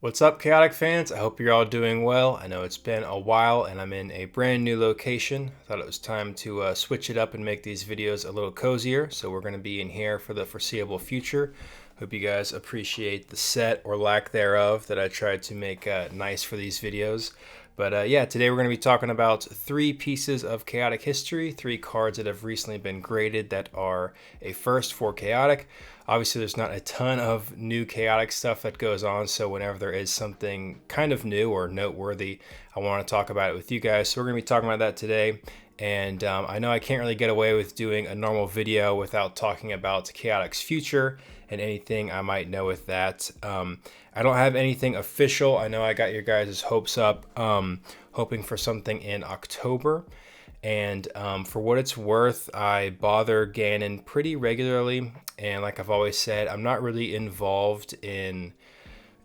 What's up, Chaotic fans? I hope you're all doing well. I know it's been a while and I'm in a brand new location. Thought it was time to switch it up and make these videos a little cozier. So we're going to be in here for the foreseeable future. Hope you guys appreciate the set or lack thereof that I tried to make nice for these videos. But yeah, today we're going to be talking about three pieces of Chaotic history, three cards that have recently been graded that are a first for Chaotic. Obviously, there's not a ton of new Chaotic stuff that goes on, so whenever there is something kind of new or noteworthy, I want to talk about it with you guys. So we're going to be talking about that today. And I know I can't really get away with doing a normal video without talking about Chaotic's future and anything I might know with that. I don't have anything official. I know I got your guys' hopes up, hoping for something in October. And for what it's worth, I bother Gannon pretty regularly. And like I've always said, I'm not really involved in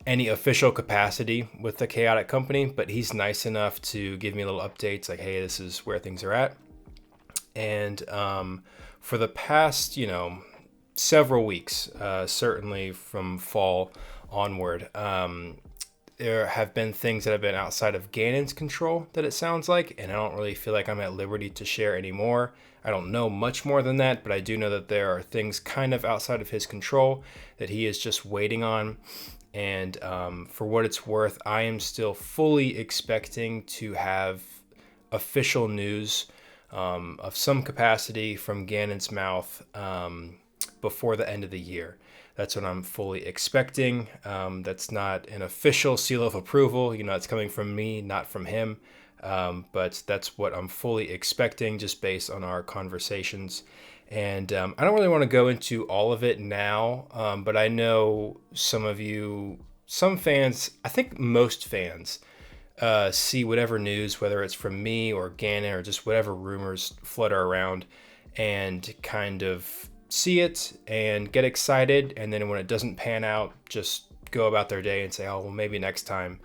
any official capacity with the Chaotic Company, but he's nice enough to give me little updates like, hey, this is where things are at. And for the past, several weeks, certainly from fall onward, there have been things that have been outside of Gannon's control that it sounds like, and I don't really feel like I'm at liberty to share anymore. I don't know much more than that, but I do know that there are things kind of outside of his control that he is just waiting on. And for what it's worth, I am still fully expecting to have official news of some capacity from Gannon's mouth before the end of the year. That's what I'm fully expecting. That's not an official seal of approval. It's coming from me, not from him. But that's what I'm fully expecting just based on our conversations. And I don't really want to go into all of it now, but I know some fans, I think most fans, see whatever news, whether it's from me or Gannon or just whatever rumors flutter around, and kind of see it and get excited. And then when it doesn't pan out, just go about their day and say, oh, well, maybe next time.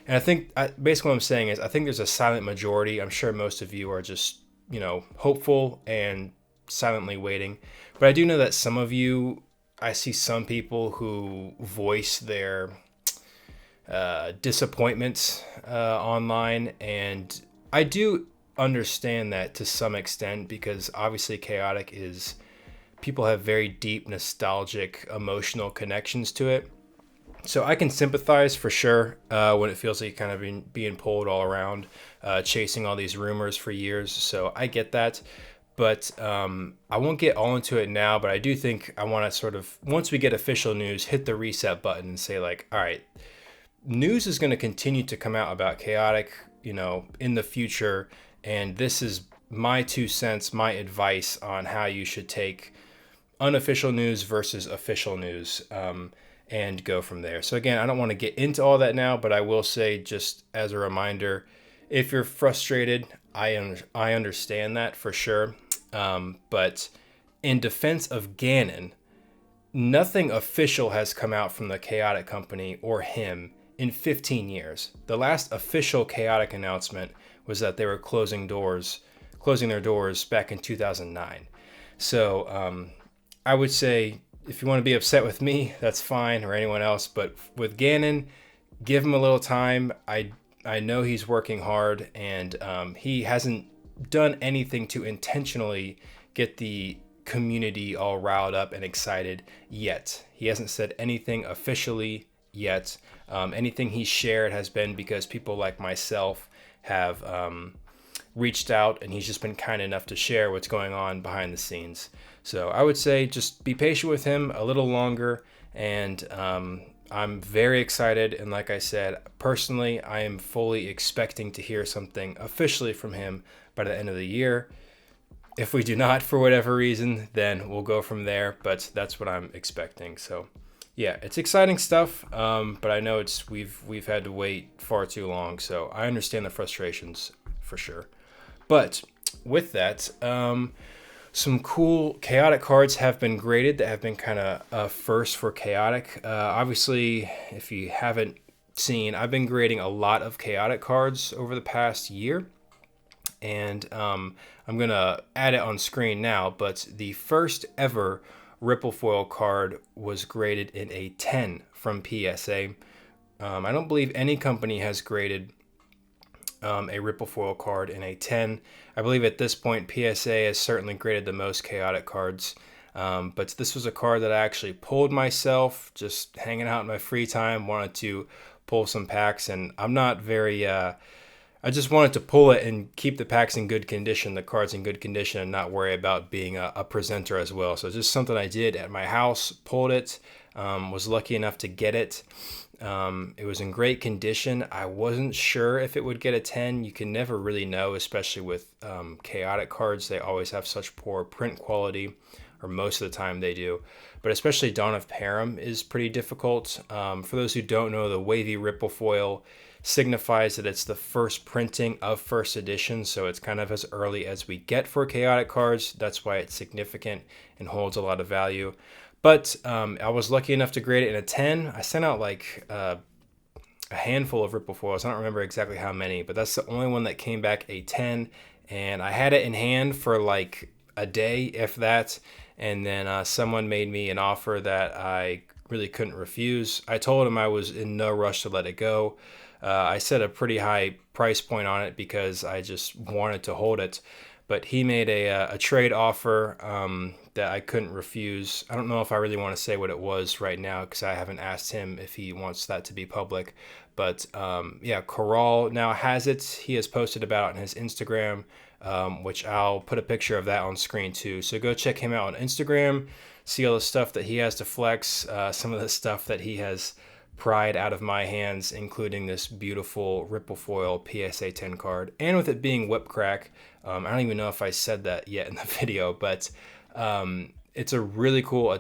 And I think basically what I'm saying is I think there's a silent majority. I'm sure most of you are just, hopeful and silently waiting. But I do know that some of you, I see some people who voice their disappointments online. And I do understand that to some extent because obviously Chaotic is, people have very deep, nostalgic, emotional connections to it. So I can sympathize for sure when it feels like kind of being pulled all around, chasing all these rumors for years. So I get that. But I won't get all into it now, but I do think I want to sort of, once we get official news, hit the reset button and say like, all right, news is going to continue to come out about Chaotic, in the future. And this is my 2 cents, my advice on how you should take unofficial news versus official news, and go from there. So again, I don't want to get into all that now, but I will say just as a reminder, if you're frustrated, I understand that for sure. But in defense of Gannon, nothing official has come out from the Chaotic Company or him in 15 years. The last official Chaotic announcement was that they were closing their doors back in 2009. So I would say if you want to be upset with me, that's fine, or anyone else. But with Gannon, give him a little time. I know he's working hard, and he hasn't done anything to intentionally get the community all riled up and excited yet. He hasn't said anything officially yet. Anything he's shared has been because people like myself have reached out, and he's just been kind enough to share what's going on behind the scenes. So I would say just be patient with him a little longer, and I'm very excited. And like I said, personally, I am fully expecting to hear something officially from him by the end of the year. If we do not, for whatever reason, then we'll go from there. But that's what I'm expecting. So yeah, it's exciting stuff. But I know we've had to wait far too long. So I understand the frustrations for sure. But with that, some cool Chaotic cards have been graded that have been kind of a first for Chaotic. Obviously, if you haven't seen, I've been grading a lot of Chaotic cards over the past year. And I'm going to add it on screen now. But the first ever Ripple Foil card was graded in a 10 from PSA. I don't believe any company has graded a Ripple Foil card in a 10. I believe at this point PSA has certainly graded the most chaotic cards. But this was a card that I actually pulled myself, just hanging out in my free time, wanted to pull some packs, and I'm not very, I just wanted to pull it and keep the packs in good condition, the cards in good condition, and not worry about being a presenter as well. So just something I did at my house, pulled it, was lucky enough to get it. It was in great condition. I wasn't sure if it would get a 10. You can never really know, especially with chaotic cards. They always have such poor print quality, or most of the time they do. But especially Dawn of Param is pretty difficult. For those who don't know, the wavy Ripple Foil signifies that it's the first printing of first edition, so it's kind of as early as we get for chaotic cards. That's why it's significant and holds a lot of value. But I was lucky enough to grade it in a 10. I sent out like a handful of Ripple Foils. I don't remember exactly how many, but that's the only one that came back a 10. And I had it in hand for like a day, if that. And then someone made me an offer that I really couldn't refuse. I told him I was in no rush to let it go. I set a pretty high price point on it because I just wanted to hold it. But he made a trade offer that I couldn't refuse. I don't know if I really want to say what it was right now because I haven't asked him if he wants that to be public. But yeah, Corral now has it. He has posted about it on his Instagram, which I'll put a picture of that on screen too. So go check him out on Instagram, see all the stuff that he has to flex, some of the stuff that he has pried out of my hands, including this beautiful Ripple Foil PSA 10 card. And with it being whip crack, I don't even know if I said that yet in the video, but it's a really cool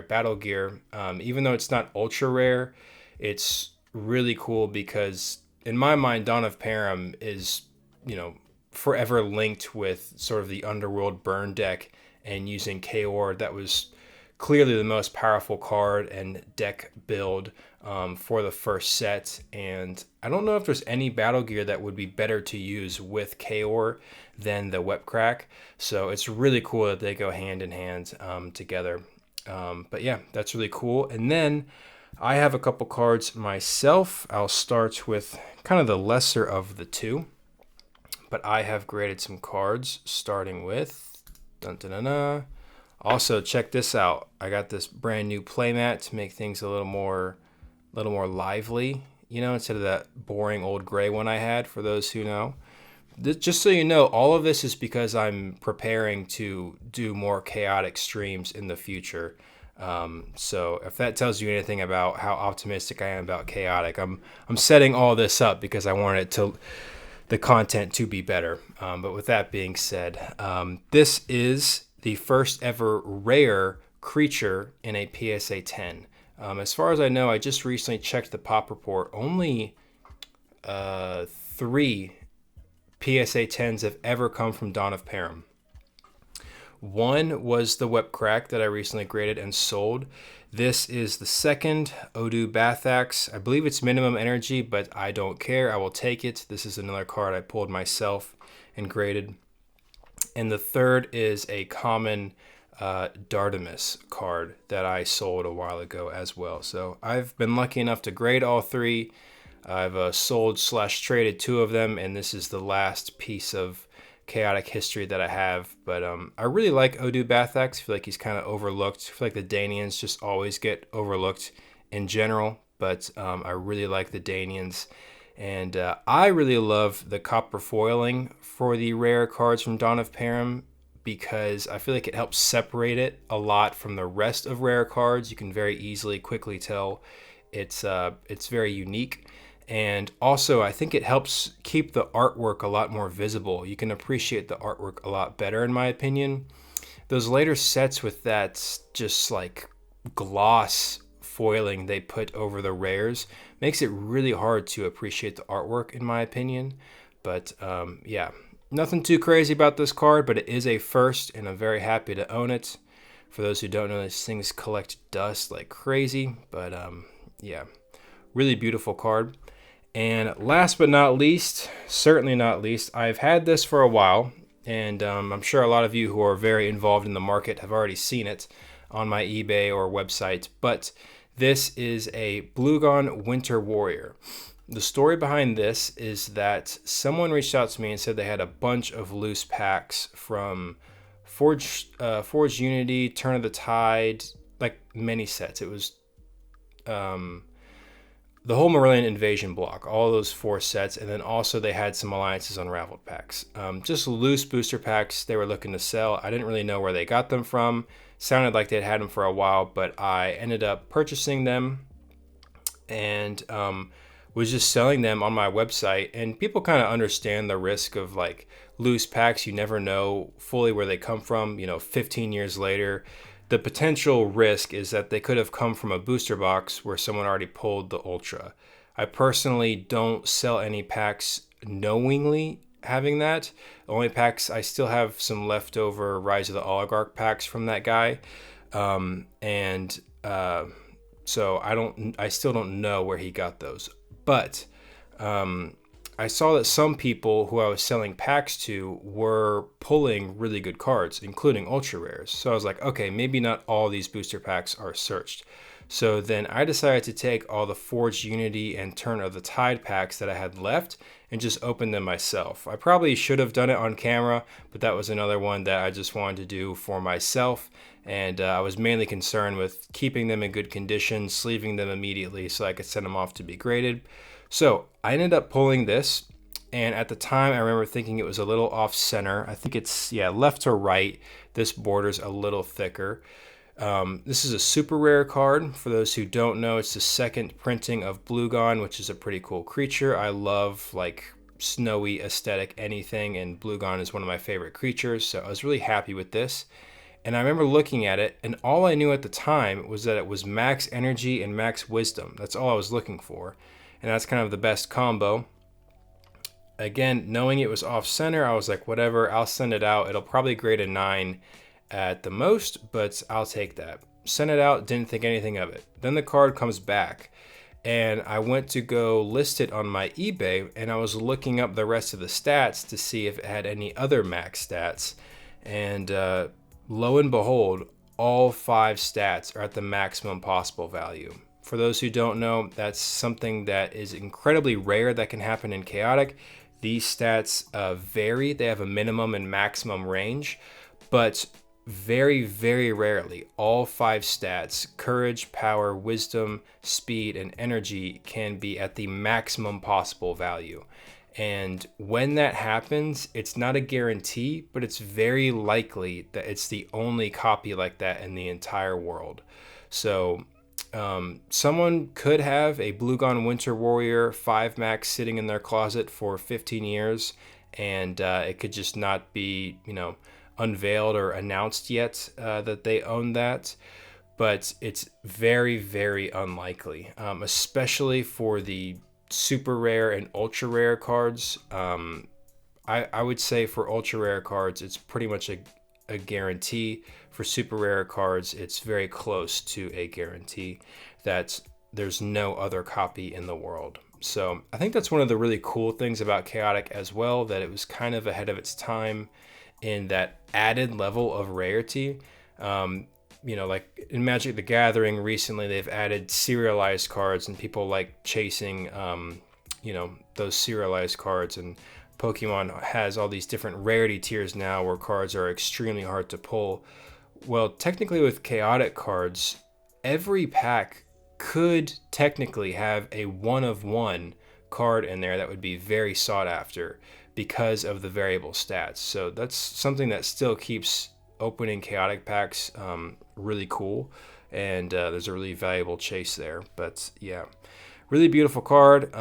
battle gear. Even though it's not ultra rare, it's really cool because in my mind, Dawn of Param is, forever linked with sort of the Underworld burn deck, and using Kaor, that was clearly the most powerful card and deck build for the first set. And I don't know if there's any battle gear that would be better to use with Kaor than the Wep Crack. So it's really cool that they go hand in hand together. But yeah, that's really cool. And then I have a couple cards myself. I'll start with kind of the lesser of the two. But I have graded some cards starting with Also, check this out. I got this brand new playmat to make things a little more lively, instead of that boring old gray one I had, for those who know. Just so you know, all of this is because I'm preparing to do more chaotic streams in the future. So if that tells you anything about how optimistic I am about chaotic, I'm setting all this up because I want the content to be better. But with that being said, this is the first ever rare creature in a PSA 10. As far as I know, I just recently checked the pop report. Only 3 PSA 10s have ever come from Dawn of Param. One was the Wep Crack that I recently graded and sold. This is the second Odu Bathax. I believe it's minimum energy, but I don't care. I will take it. This is another card I pulled myself and graded. And the third is a common Dardamus card that I sold a while ago as well. So I've been lucky enough to grade all 3. I've sold/traded 2 of them, and this is the last piece of chaotic history that I have. But I really like Odu Bathax. I feel like he's kind of overlooked. I feel like the Danians just always get overlooked in general, but I really like the Danians. And I really love the copper foiling for the rare cards from Dawn of Param because I feel like it helps separate it a lot from the rest of rare cards. You can very easily, quickly tell it's very unique. And also, I think it helps keep the artwork a lot more visible. You can appreciate the artwork a lot better, in my opinion. Those later sets with that just like gloss foiling they put over the rares makes it really hard to appreciate the artwork, in my opinion. But yeah, nothing too crazy about this card, but it is a first, and I'm very happy to own it. For those who don't know, these things collect dust like crazy, but yeah, really beautiful card. And last but not least, certainly not least, I've had this for a while, and I'm sure a lot of you who are very involved in the market have already seen it on my eBay or website, but This is a Bluegon Winter Warrior. The story behind this is that someone reached out to me and said they had a bunch of loose packs from Forged Unity, Turn of the Tide, like many sets. It was the whole Marillion Invasion block, all those 4 sets, and then also they had some Alliances Unraveled packs. Just loose booster packs they were looking to sell. I didn't really know where they got them from. Sounded like they'd had them for a while, but I ended up purchasing them and was just selling them on my website. And people kind of understand the risk of like loose packs. You never know fully where they come from, 15 years later. The potential risk is that they could have come from a booster box where someone already pulled the Ultra. I personally don't sell any packs knowingly having that. The only packs, I still have some leftover Rise of the Oligarch packs from that guy. So I still don't know where he got those. But I saw that some people who I was selling packs to were pulling really good cards, including ultra rares. So I was like, okay, maybe not all these booster packs are searched. So then I decided to take all the Forged Unity and Turn of the Tide packs that I had left and just open them myself. I probably should have done it on camera, but that was another one that I just wanted to do for myself. And I was mainly concerned with keeping them in good condition, sleeving them immediately so I could send them off to be graded. So I ended up pulling this, and at the time I remember thinking it was a little off center. I think it's, left to right. This border's a little thicker. This is a super rare card. For those who don't know, it's the second printing of Bluegon, which is a pretty cool creature. I love like snowy aesthetic anything, and Bluegon is one of my favorite creatures, so I was really happy with this. And I remember looking at it, and all I knew at the time was that it was max energy and max wisdom. That's all I was looking for. And that's kind of the best combo. Again, knowing it was off center, I was like, whatever, I'll send it out. It'll probably grade a 9 at the most, but I'll take that. Sent it out, didn't think anything of it. Then the card comes back, and I went to go list it on my eBay, and I was looking up the rest of the stats to see if it had any other max stats. And lo and behold, all 5 stats are at the maximum possible value. For those who don't know, that's something that is incredibly rare that can happen in Chaotic. These stats vary. They have a minimum and maximum range, but very, very rarely, all 5 stats, courage, power, wisdom, speed, and energy, can be at the maximum possible value. And when that happens, it's not a guarantee, but it's very likely that it's the only copy like that in the entire world. So someone could have a Bluegon Winter Warrior 5 max sitting in their closet for 15 years, and it could just not be, unveiled or announced yet that they own that. But it's very, very unlikely, especially for the super rare and ultra rare cards. I would say for ultra rare cards, it's pretty much a guarantee. For super rare cards, it's very close to a guarantee that there's no other copy in the world. So I think that's one of the really cool things about Chaotic as well, that it was kind of ahead of its time in that added level of rarity. Like in Magic the Gathering recently, they've added serialized cards, and people like chasing, those serialized cards. And Pokemon has all these different rarity tiers now where cards are extremely hard to pull. Well, technically with Chaotic cards, every pack could technically have a 1-of-1 card in there that would be very sought after because of the variable stats. So that's something that still keeps opening Chaotic packs really cool, and there's a really valuable chase there. But yeah, really beautiful card.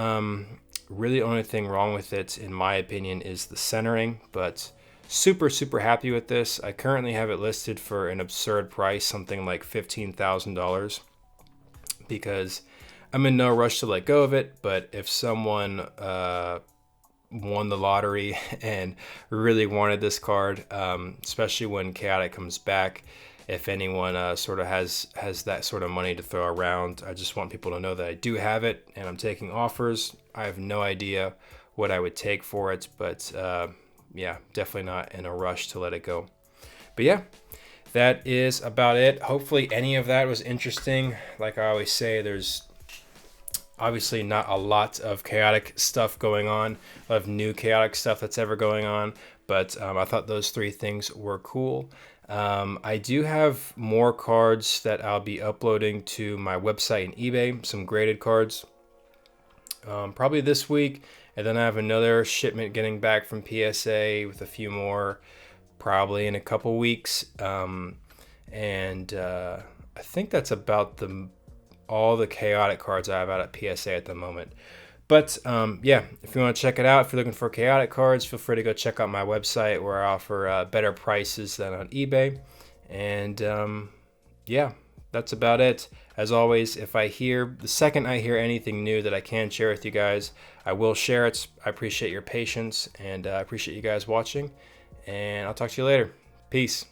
Really only thing wrong with it, in my opinion, is the centering, but super, super happy with this. I currently have it listed for an absurd price, something like $15,000, because I'm in no rush to let go of it. But if someone won the lottery and really wanted this card, especially when Chaotic comes back, if anyone sort of has that sort of money to throw around, I just want people to know that I do have it and I'm taking offers. I have no idea what I would take for it, but yeah, definitely not in a rush to let it go. But yeah, that is about it. Hopefully any of that was interesting. Like I always say, there's obviously not a lot of chaotic stuff going on, a lot of new chaotic stuff that's ever going on, but I thought those three things were cool. I do have more cards that I'll be uploading to my website and eBay, some graded cards, probably this week, and then I have another shipment getting back from PSA with a few more probably in a couple weeks, and I think that's about all the chaotic cards I have out at PSA at the moment. But yeah, if you want to check it out, if you're looking for chaotic cards, feel free to go check out my website where I offer better prices than on eBay. And yeah, that's about it. As always, the second I hear anything new that I can share with you guys, I will share it. I appreciate your patience, and I appreciate you guys watching. And I'll talk to you later. Peace.